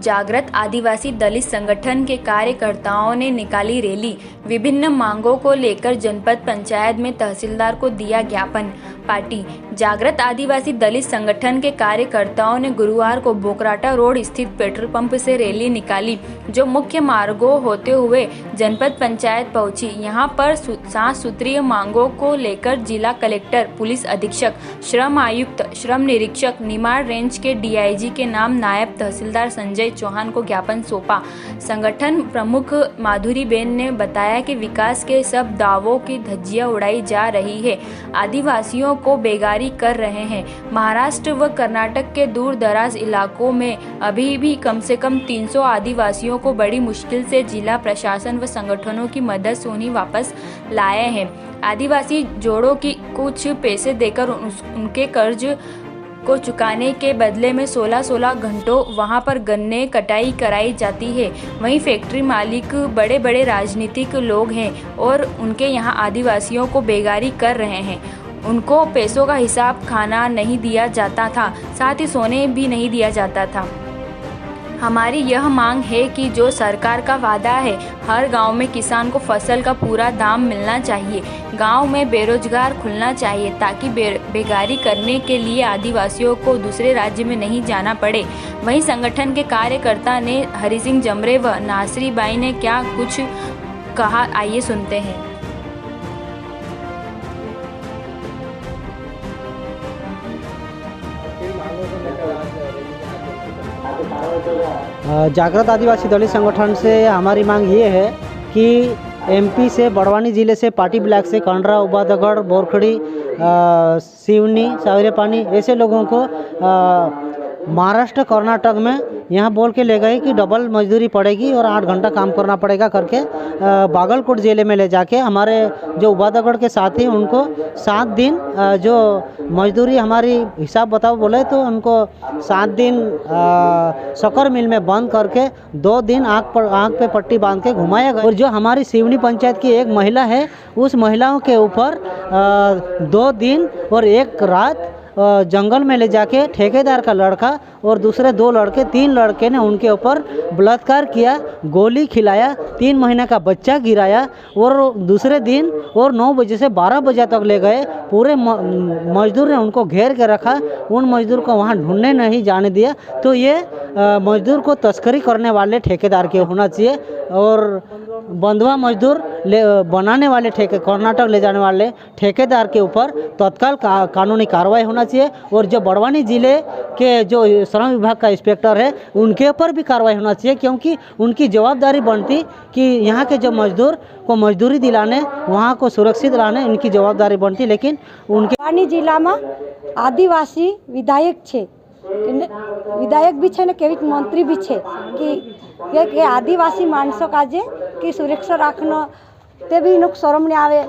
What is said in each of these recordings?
जागृत आदिवासी दलित संगठन के कार्यकर्ताओं ने निकाली रैली। विभिन्न मांगों को लेकर जनपद पंचायत में तहसीलदार को दिया ज्ञापन। पार्टी जागृत आदिवासी दलित संगठन के कार्यकर्ताओं ने गुरुवार को बोकराटा रोड स्थित पेट्रोल पंप से रैली निकाली, जो मुख्य मार्गों होते हुए जनपद पंचायत पहुंची। यहां पर 7 सूत्रीय मांगों को लेकर जिला कलेक्टर, पुलिस अधीक्षक, श्रम आयुक्त, श्रम निरीक्षक, निमाड़ रेंज के डीआईजी के नाम नायब तहसीलदार संजय चौहान को ज्ञापन सौंपा। संगठन प्रमुख माधुरी बेन ने बताया कि विकास के सब दावों की धज्जियां उड़ाई जा रही है, आदिवासियों को बेगारी कर रहे हैं। महाराष्ट्र व कर्नाटक के दूर दराज इलाकों में अभी भी कम से कम 300 आदिवासियों को बड़ी मुश्किल से जिला प्रशासन व संगठनों की मदद से उन्हें वापस लाए हैं। आदिवासी जोड़ों की कुछ पैसे देकर उनके कर्ज को चुकाने के बदले में 16-16 घंटों वहां पर गन्ने कटाई कराई जाती है। वहीं फैक्ट्री मालिक बड़े बड़े राजनीतिक लोग हैं और उनके यहाँ आदिवासियों को बेगारी कर रहे हैं। उनको पैसों का हिसाब खाना नहीं दिया जाता था, साथ ही सोने भी नहीं दिया जाता था। हमारी यह मांग है कि जो सरकार का वादा है, हर गांव में किसान को फसल का पूरा दाम मिलना चाहिए। गांव में बेरोजगार खुलना चाहिए ताकि बेगारी करने के लिए आदिवासियों को दूसरे राज्य में नहीं जाना पड़े। वहीं संगठन के कार्यकर्ता ने हरि सिंह जमरे व नासरी बाई ने क्या कुछ कहा, आइए सुनते हैं। जागृत आदिवासी दलित संगठन से हमारी मांग ये है कि एमपी से बड़वानी ज़िले से पाटी ब्लॉक से कंडरा, उबादगढ़, बोरखड़ी, सिवनी, सावरेपानी ऐसे लोगों को महाराष्ट्र, कर्नाटक में यहाँ बोल के ले गए कि डबल मजदूरी पड़ेगी और 8 घंटा काम करना पड़ेगा करके बागलकोट ज़िले में ले जाके हमारे जो उबादगढ़ के साथी उनको 7 दिन जो मजदूरी हमारी हिसाब बताओ बोले तो उनको 7 दिन शक्कर मिल में बंद करके 2 दिन आँख पे पट्टी बांध के घुमाया गया। और जो हमारी सिवनी पंचायत की एक महिला है, उस महिलाओं के ऊपर 2 दिन और 1 रात जंगल में ले जाके ठेकेदार का लड़का और दूसरे 2 लड़के 3 लड़के ने उनके ऊपर बलात्कार किया, गोली खिलाया, 3 महीने का बच्चा गिराया और दूसरे दिन और 9 बजे से 12 बजे तक ले गए। पूरे मजदूर ने उनको घेर के रखा, उन मजदूर को वहाँ ढूंढने नहीं जाने दिया। तो ये मजदूर को तस्करी करने वाले ठेकेदार के होना चाहिए और बंधुआ मजदूर बनाने वाले कर्नाटक ले जाने वाले ठेकेदार के ऊपर तत्काल कानूनी कार्रवाई होना चाहिए। और जो बड़वानी ज़िले के जो श्रम विभाग का इंस्पेक्टर है उनके ऊपर भी कार्रवाई होना चाहिए, क्योंकि उनकी जवाबदारी बनती कि यहाँ के जो मजदूर को मजदूरी दिलाने, वहाँ को सुरक्षित लाने उनकी जवाबदारी बनती। लेकिन उनके बड़वानी जिला में आदिवासी विधायक छे, विधायक भी छे ने केविक मंत्री भी छे कि आदिवासी माणसों काजे की सुरक्षा राखना ते भी इनको शरम नहीं आवे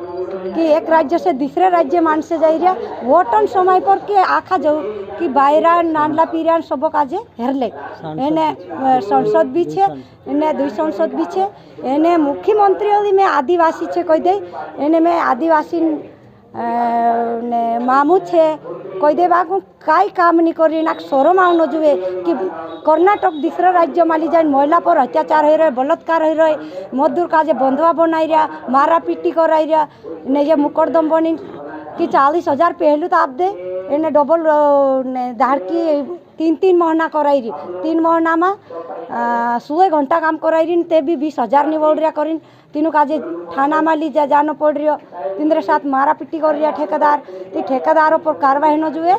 कि एक राज्य से दूसरे राज्य मानसे जाई रहा वोटन समय पर कि आखा जाऊ कि बायरा नानला पीरा सब काजे हेरले एने संसद भी छे, एने 2 संसद भी छे, एने मुख्यमंत्री में आदिवासी छे कही दे, एने में आदिवासी ने मामू छे कही दे बाकू काई काम नहीं करी ना शरम आउन जुए कि कर्नाटक दूसरा राज्य माली जाए महिला पर अत्याचार हो रहे, बलात्कार हो रहे, मजदूर काजे बंधुआ बनाई रहा, मारा पीटी कराई रहा ने ये मुकदम बनी कि 40,000 पहलू तो आप दे एने डबल ने धाड़की 3 महीना कराई रही, 3 महीना में 16 घंटा काम कराई रही ते भी 20,000 नहीं बोल रहा करीन। तीनों काजे थाना में ली जानो पड़ रही, 3 साथ मारा पीटी कर रहा ठेकेदार, तो ठेकेदारों पर कार्रवाई न जुए,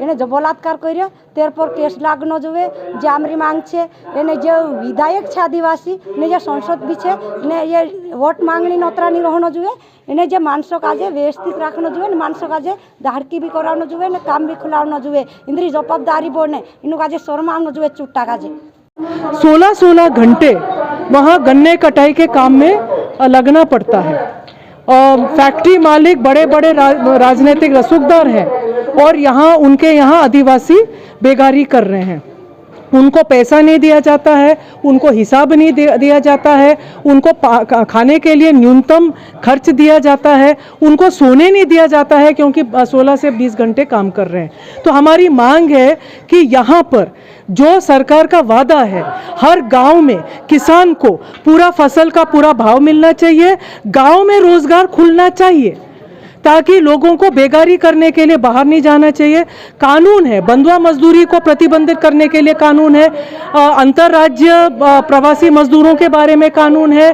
एने जो बलात्कार कर तेर पर केस लाग न जुए। जे आमरी मांग छे एने जो विधायक छे आदिवासी ने जो संसद भी छे ने ये वोट मांगनी नोतरा नहीं रहनो जुए, एने जे मानसों काजे व्यवस्थित राखनो जुए, मानसों काजे दाड़की भी करावनो जुए ने काम भी खुलावनो जुए, इंद्री जवाबदारी बोने इनु काजे शर्मावनो जुए चुट्टा काजे। 16-16 घंटे वहाँ गन्ने कटाई के काम में लगना पड़ता है। फैक्ट्री मालिक बड़े बड़े राजनीतिक रसूखदार हैं और यहाँ उनके यहाँ आदिवासी बेगारी कर रहे हैं। उनको पैसा नहीं दिया जाता है, उनको हिसाब नहीं दिया जाता है, उनको खाने के लिए न्यूनतम खर्च दिया जाता है, उनको सोने नहीं दिया जाता है क्योंकि 16 से 20 घंटे काम कर रहे हैं। तो हमारी मांग है कि यहाँ पर जो सरकार का वादा है, हर गांव में किसान को पूरा फसल का पूरा भाव मिलना चाहिए, गांव में रोजगार खुलना चाहिए ताकि लोगों को बेगारी करने के लिए बाहर नहीं जाना चाहिए। कानून है, बंधुआ मजदूरी को प्रतिबंधित करने के लिए कानून है, अंतर्राज्य प्रवासी मजदूरों के बारे में कानून है,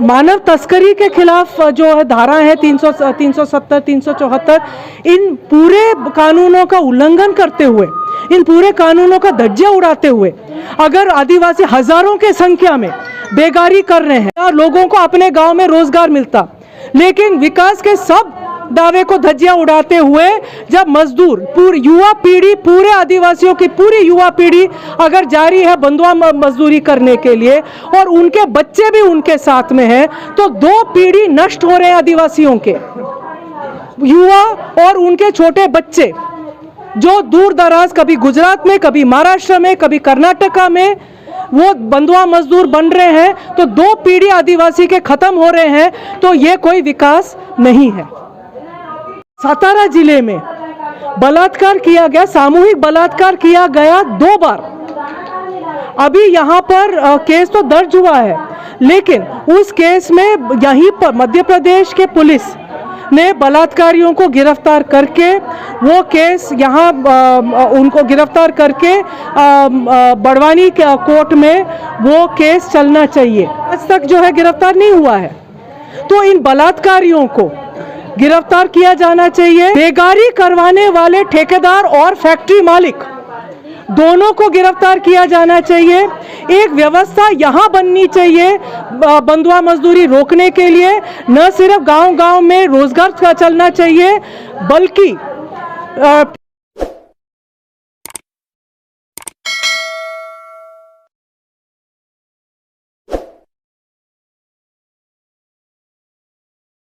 मानव तस्करी के खिलाफ जो है धारा है 370, 374, इन पूरे कानूनों का उल्लंघन करते हुए, इन पूरे कानूनों का धज्जियां उड़ाते हुए अगर आदिवासी हजारों के संख्या में बेगारी कर रहे हैं, लोगों को अपने गांव में रोजगार मिलता, लेकिन विकास के सब दावे को धज्जियां उड़ाते हुए जब मजदूर युवा पीढ़ी, पूरे आदिवासियों की पूरी युवा पीढ़ी अगर जारी है बंधुआ मजदूरी करने के लिए और उनके बच्चे भी उनके साथ में हैं, तो 2 पीढ़ी नष्ट हो रहे हैं आदिवासियों के, युवा और उनके छोटे बच्चे जो दूर दराज, कभी गुजरात में, कभी महाराष्ट्र में, कभी कर्नाटका में वो बंधुआ मजदूर बन रहे हैं। तो 2 पीढ़ी आदिवासी के खत्म हो रहे हैं, तो ये कोई विकास नहीं है। सातारा जिले में बलात्कार किया गया, सामूहिक बलात्कार किया गया 2 बार। अभी यहाँ पर केस तो दर्ज हुआ है, लेकिन उस केस में यहीं पर मध्य प्रदेश के पुलिस ने बलात्कारियों को गिरफ्तार करके वो केस यहाँ उनको गिरफ्तार करके बड़वानी कोर्ट में वो केस चलना चाहिए। आज तक जो है गिरफ्तार नहीं हुआ है, तो इन बलात्कारियों को गिरफ्तार किया जाना चाहिए। बेगारी करवाने वाले ठेकेदार और फैक्ट्री मालिक दोनों को गिरफ्तार किया जाना चाहिए। एक व्यवस्था यहाँ बननी चाहिए बंधुआ मजदूरी रोकने के लिए। न सिर्फ गांव-गांव में रोजगार चलना चाहिए, बल्कि